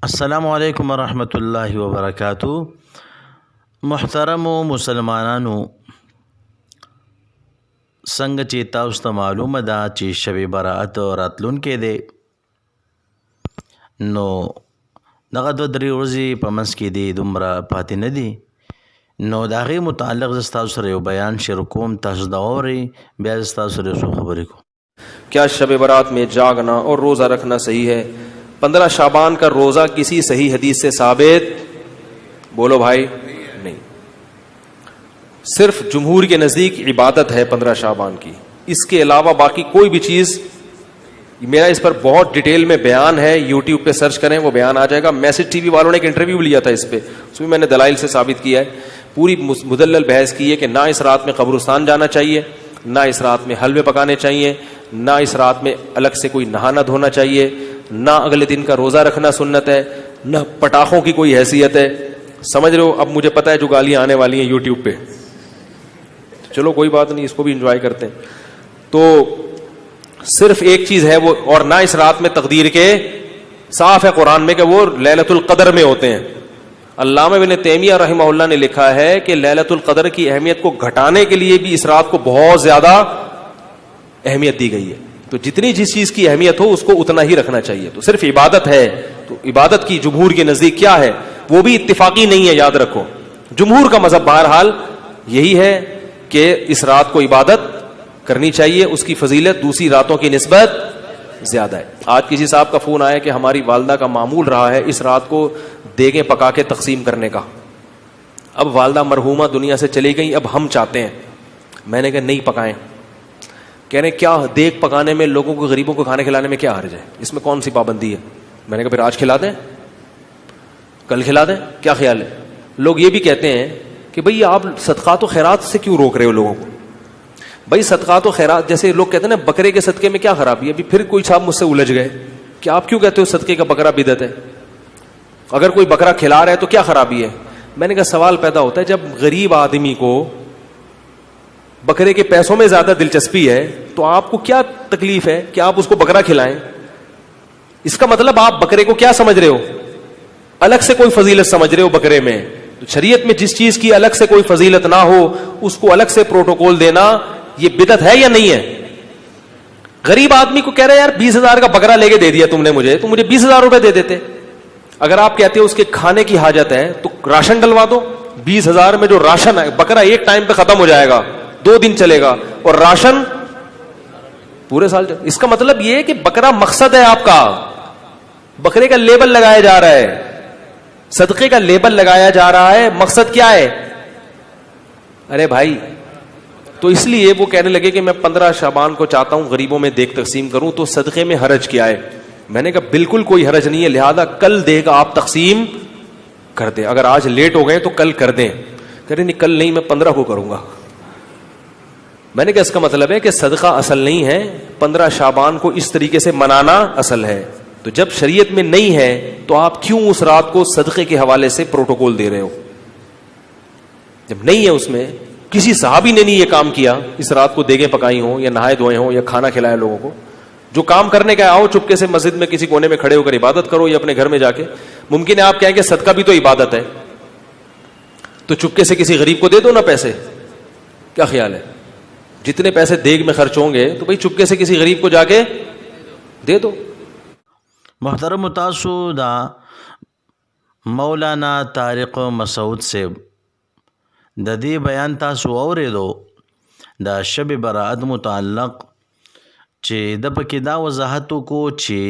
السلام علیکم ورحمۃ اللہ وبرکاتہ. محترم مسلمانانو، څنګه چې تاسو ته معلومه ده چې شب برأت راتلونکې دی، نو دغه 2-3 ورځې په منځ کې دی، دومره پاتې نه دي. نو د هغې متعلق زه ستاسو سره یو بیان شروع کوم، تاسو د اورئ، بیا زه ستاسو سره څو خبرې کوم. کیا شب برات میں جاگنا اور روزہ رکھنا صحیح ہے؟ 15 شعبان کا روزہ کسی صحیح حدیث سے ثابت بولو بھائی نہیں. صرف جمہور کے نزدیک عبادت ہے 15 شعبان کی، اس کے علاوہ باقی کوئی بھی چیز. میرا اس پر بہت ڈیٹیل میں بیان ہے، یوٹیوب پہ سرچ کریں، وہ بیان آ جائے گا. میسج ٹی وی والوں نے ایک انٹرویو لیا تھا اس پہ، اس میں نے دلائل سے ثابت کیا ہے، پوری مدلل بحث کی ہے کہ نہ اس رات میں قبرستان جانا چاہیے، نہ اس رات میں حلوے پکانے چاہیے، نہ اس رات میں الگ سے کوئی نہانا دھونا چاہیے، نہ اگلے دن کا روزہ رکھنا سنت ہے، نہ پٹاخوں کی کوئی حیثیت ہے. سمجھ رہے ہو؟ اب مجھے پتا ہے جو گالیاں آنے والی ہیں یوٹیوب پہ، چلو کوئی بات نہیں، اس کو بھی انجوائے کرتے ہیں. تو صرف ایک چیز ہے وہ، اور نہ اس رات میں تقدیر کے، صاف ہے قرآن میں کہ وہ لیلۃ القدر میں ہوتے ہیں. علامہ ابن تیمیہ رحمہ اللہ نے لکھا ہے کہ لیلۃ القدر کی اہمیت کو گھٹانے کے لیے بھی اس رات کو بہت زیادہ اہمیت دی گئی ہے. تو جتنی جس چیز کی اہمیت ہو اس کو اتنا ہی رکھنا چاہیے. تو صرف عبادت ہے، تو عبادت کی جمہور کے نزدیک کیا ہے، وہ بھی اتفاقی نہیں ہے، یاد رکھو. جمہور کا مذہب بہرحال یہی ہے کہ اس رات کو عبادت کرنی چاہیے، اس کی فضیلت دوسری راتوں کی نسبت زیادہ ہے. آج کسی صاحب کا فون آیا کہ ہماری والدہ کا معمول رہا ہے اس رات کو دیگیں پکا کے تقسیم کرنے کا. اب والدہ مرحومہ دنیا سے چلی گئی، اب ہم چاہتے ہیں. میں نے کہا نہیں پکائیں. کہہ رہے کیا دیگ پکانے میں، لوگوں کو، غریبوں کو کھانے کھلانے میں کیا حرج ہے، اس میں کون سی پابندی ہے؟ میں نے کہا پھر آج کھلا دیں، کل کھلا دیں، کیا خیال ہے؟ لوگ یہ بھی کہتے ہیں کہ بھئی آپ صدقات و خیرات سے کیوں روک رہے ہو لوگوں کو؟ بھئی صدقات و خیرات، جیسے لوگ کہتے ہیں نا بکرے کے صدقے میں کیا خرابی ہے. ابھی پھر کوئی صاحب مجھ سے الجھ گئے کہ آپ کیوں کہتے ہو صدقے کا بکرا بدعت ہے، اگر کوئی بکرا کھلا رہا ہے تو کیا خرابی ہے؟ میں نے کہا سوال پیدا ہوتا ہے، جب غریب آدمی کو بکرے کے پیسوں میں زیادہ دلچسپی ہے تو آپ کو کیا تکلیف ہے کہ آپ اس کو بکرا کھلائیں؟ اس کا مطلب آپ بکرے کو کیا سمجھ رہے ہو؟ الگ سے کوئی فضیلت سمجھ رہے ہو بکرے میں. تو شریعت میں جس چیز کی الگ سے کوئی فضیلت نہ ہو اس کو الگ سے پروٹوکول دینا یہ بدعت ہے یا نہیں ہے؟ غریب آدمی کو کہہ رہے یار 20,000 کا بکرا لے کے دے دیا تم نے مجھے، تو مجھے 20,000 روپے دے دیتے. اگر آپ کہتے ہو اس کے کھانے کی حاجت ہے تو راشن ڈلوا دو. 20,000 میں جو راشن ہے، بکرا ایک ٹائم پہ ختم ہو جائے گا، 2 دن چلے گا، اور راشن پورے سال چلے. اس کا مطلب یہ ہے کہ بکرا مقصد ہے آپ کا، بکرے کا لیبل لگایا جا رہا ہے، صدقے کا لیبل لگایا جا رہا ہے. مقصد کیا ہے؟ ارے بھائی، تو اس لیے وہ کہنے لگے کہ میں 15 شعبان کو چاہتا ہوں غریبوں میں دیگ تقسیم کروں، تو صدقے میں حرج کیا ہے؟ میں نے کہا بالکل کوئی حرج نہیں ہے، لہذا کل دیگ آپ تقسیم کر دیں. اگر آج لیٹ ہو گئے تو کل کر دیں. کہہ رہے نہیں کل نہیں، میں 15 کو کروں گا. میں نے کہا اس کا مطلب ہے کہ صدقہ اصل نہیں ہے، 15 شعبان کو اس طریقے سے منانا اصل ہے. تو جب شریعت میں نہیں ہے تو آپ کیوں اس رات کو صدقے کے حوالے سے پروٹوکول دے رہے ہو؟ جب نہیں ہے، اس میں کسی صحابی نے نہیں یہ کام کیا، اس رات کو دیگیں پکائی ہوں یا نہائے دھوئے ہوں یا کھانا کھلایا لوگوں کو. جو کام کرنے کا آؤ چپکے سے مسجد میں کسی کونے میں کھڑے ہو کر عبادت کرو، یا اپنے گھر میں جا کے. ممکن ہے آپ کہیں کہ صدقہ بھی تو عبادت ہے، تو چپکے سے کسی غریب کو دے دو نا پیسے. کیا خیال ہے؟ جتنے پیسے دیگ میں خرچ ہوں گے تو بھئی چپکے سے کسی غریب کو جا کے دے دو. محترم تاسو دا مولانا طارق مسعود سے د دې بیان تاسو اوریدو د شب برأت متعلق، چې د پکې دا وضاحت وکړو چې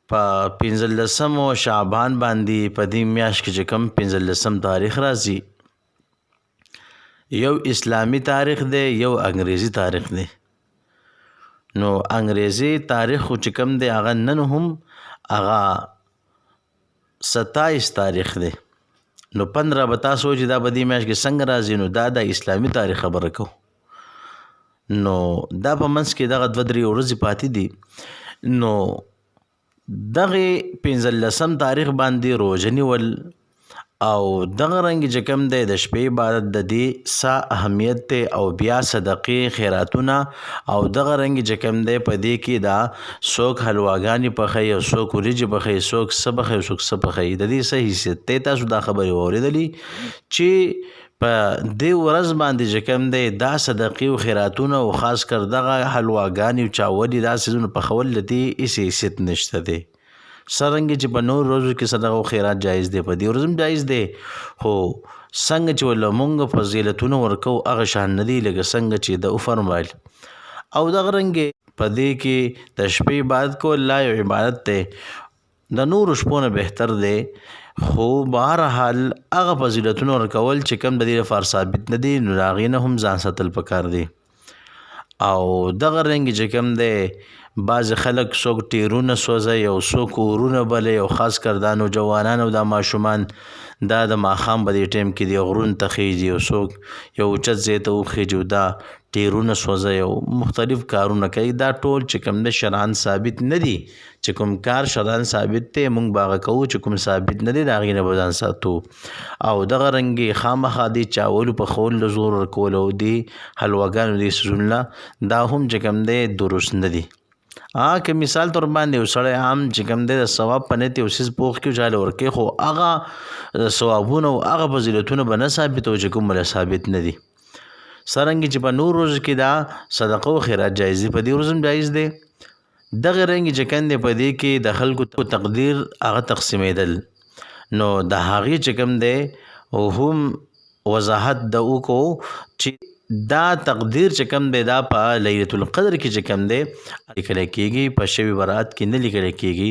په 15 شعبان باندې په دې میاشت کې چې کوم 15 تاریخ راځي، یو اسلامی تاریخ دی، یو انګریزي تاریخ دی. نو انګریزي تاریخ خو چې کوم دی هغه نن هم هغه 27 تاریخ دی. نو 15 به تاسو چې دا په دې میاشت کې څنګه راځي، نو دا د اسلامي تاریخ خبره کوو. نو دا په منځ کې دغه 2-3 ورځې پاتې دي. نو دغه 15 تاریخ باندې روژه نیول او دغه رنګ چې کوم دی د شپې عبادت د دې څه اهمیت دی او بیا صدقې خیراتونه او دغه رنګ چې کوم دی په دې کې دا څوک حلواګانې پخوي او څوک وریجې پخوي څوک څه پخوي څوک څه پخوي د دې څه حیثیت دی تاسو دا خبرې واورېدلې چې په دې ورځ باندې چې کوم دی دا صدقې او خیراتونه او خاص کر دغه حلواګانې او چاولې دا څیزونه پخول د دې هېڅ حیثیت نشته دی څرنګه چې په نور روزو کې صدقه او خیرات جایز دی په دې ورځ هم جایز دی خو څنګه چې ولله مونږ فضیلتونه ورکو هغه شان نه دي لکه څنګه چې د وفرمایل او دغه رنګې په دې کې د شپې عبادت کول لا یو عبادت دی د نورو شپو نه بهتر دی خو بهرحال هغه فضیلتونه ورکول چې کوم د دې لپاره ثابت نه دي نو د هغې نه هم ځان ساتل پکار دی او دغه رنګ چې کوم دی بعض خلک څوک ټیرونه سوځي او څوک اورونه بلي او خاص کر دا نوجوانان او دا ماشومان دا د ماښام په دې ټایم کې دی غرونو ته خیږي او څوک یو اوچت ځای ته وخیږي او دا ټیرونه سوځي او مختلف کارونه کوي دا ټول چې کوم د شرعاً ثابت نه دي چې کوم کار شرعاً ثابت دی موږ به هغه کوو چې کوم ثابت نه دی د هغې نه به ځان ساتو او دغه رنګې خامخا دې چاولو پخول له زور ورکول او دې حلواګانو دې څیزونه دا هم چې کوم دی درست نه دي که مثال طور باندې یو سړی عام چې کوم دی د ثواب په نیت یو څیز پوخ کړي چاله ورکوي خو هغه ثوابونه او هغه فضیلتونه به نه ثابت او چې کوم بله ثابت نه دي څرنګه چې په نور روز کې دا صدقه او خیرات جایز دي په دې ورځ هم جایز دی دغه رنګ چې کوم دی په دې کې د خلکو تقدیر هغه تقسیمېدل نو د هغې چې کوم دی او هم وضاحت د وکړو چې دا تقدیر چې کوم دی دا په لیلة القدر کې چې کوم دی لیکلی کېږي په شب برات کې نه لیکلی کېږي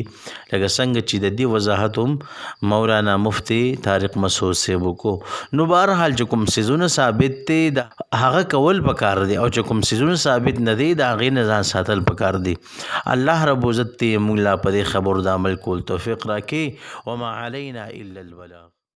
لکه څنګه چې د دې وضاحت هم مولانا مفتی طارق مسعود صاحب وکړو نو بهرحال چې کوم څیزونه ثابت دی د هغه کول پکار دی او چې کوم څیزونه ثابت نه دی د هغې نه ځان ساتل پکار دی الله رب عزت دې موږ لا په دې خبرو د عمل کول توفیق راکړي وما علینا الا البلاغ